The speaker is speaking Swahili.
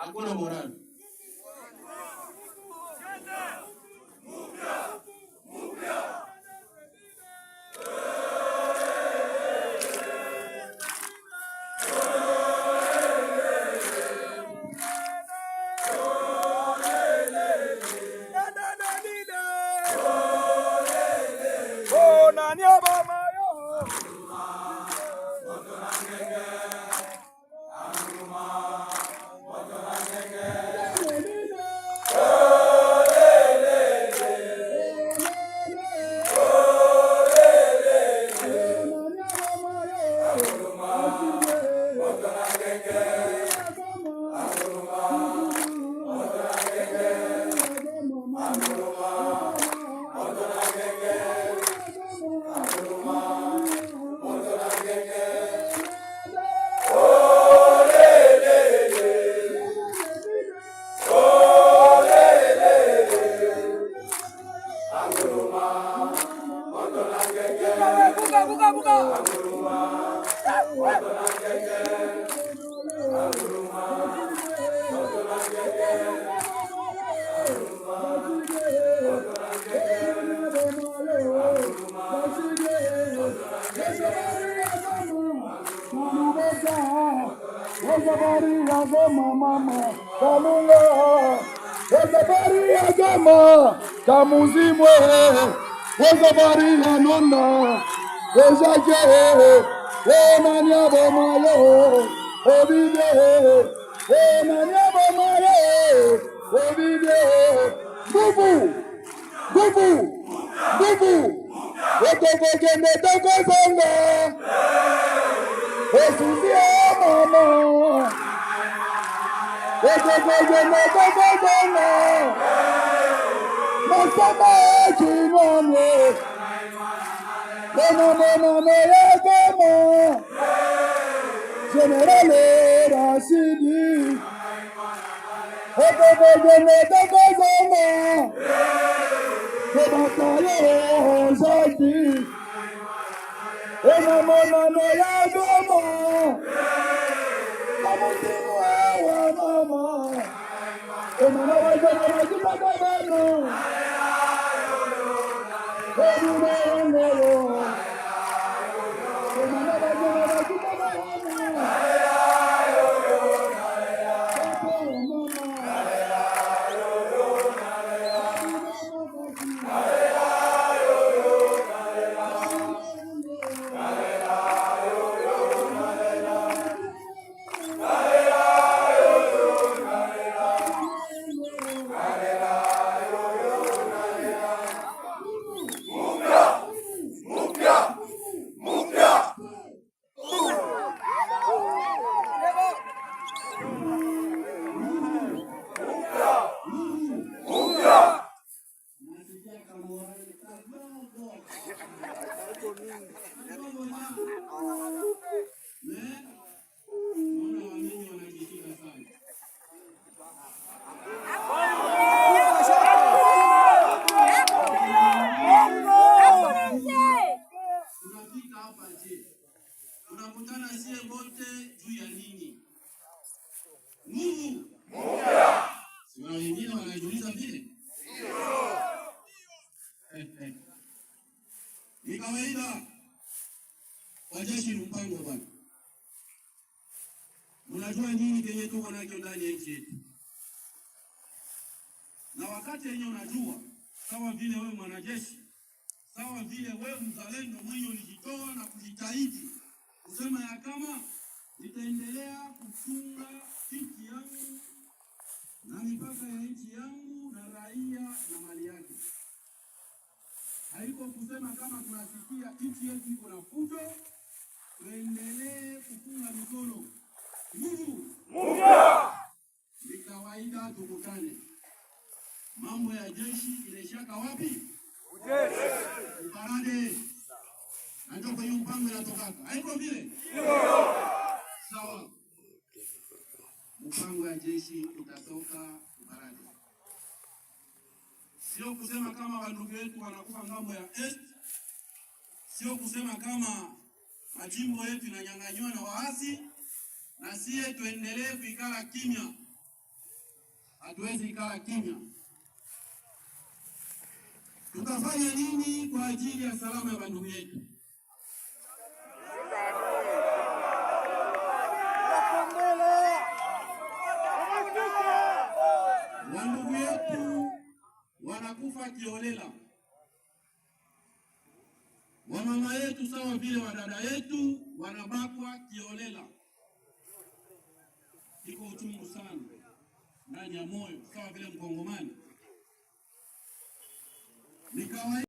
hakuna morali. Kamuzimwe wazabari anona ejaje enanyabo mayo obide enanyabo mayo obide bubu otogogende togozonga esuzie mama otogogende togozonga Masama chimone, mama yagama, generale Rashidi, otogogene togozonga, tobatayo zaki, mama yagama, kamutimu awa mama, mama wajana wajibagabano. Tunakutana sie wote juu ya nini? Nguvu. Si wengine wanajiuliza vile? Ni kawaida kwa jeshi ni mpango bwana. Unajua nini kenye tuko nacho ndani ya nchi yetu? Na wakati yenye unajua, sawa vile wewe mwanajeshi, sawa vile wewe mzalendo mwenye ulijitoa na kujitahidi kusema ya kama nitaendelea kuchunga nchi yangu na mipaka ya nchi yangu na raia na mali yake. Haiko kusema kama tunasikia nchi yetu iko na fujo, tuendelee kufunga mikono. Nguvu. Ni kawaida tukutane. Mambo ya jeshi ileshaka wapi? Uparade. Ndio kwenye mpango inatokaka. Haiko vile? Sawa. Mpango ya jeshi utatoka uparade. Sio kusema kama wandugu wetu wanakufa ngambo ya Est. Sio kusema kama majimbo yetu inanyang'anywa na waasi na sie tuendelee kuikala kimya. hatuwezi kaa kimya. Tutafanya nini kwa ajili ya salama ya bandugu yetu? Wandugu yetu wanakufa kiolela, wamama yetu sawa vile wadada yetu wanabakwa kiolela. Iko uchungu sana ndani ya moyo, sawa vile Mkongomani. Ni kawaida.